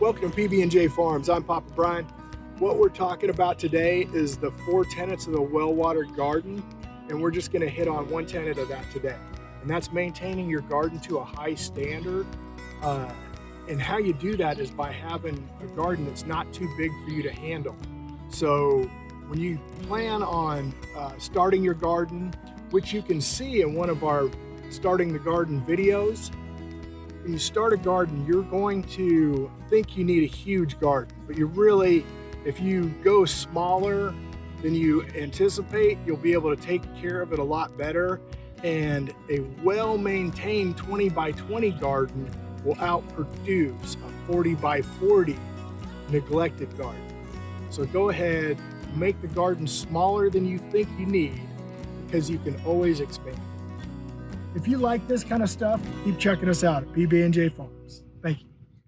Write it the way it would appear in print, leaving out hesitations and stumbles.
Welcome to PB&J Farms. I'm Papa Brian. What we're talking about today is the 4 tenets of the well-watered garden, and we're just going to hit on one tenet of that today, and that's maintaining your garden to a high standard. And how you do that is by having a garden that's not too big for you to handle. So when you plan on starting your garden, which you can see in one of our starting the garden videos, when you start a garden, you're going to think you need a huge garden, but you really, if you go smaller than you anticipate, you'll be able to take care of it a lot better. And a well-maintained 20 by 20 garden will outproduce a 40 by 40 neglected garden. So go ahead, make the garden smaller than you think you need, because you can always expand. If you like this kind of stuff, keep checking us out at PB&J Farms. Thank you.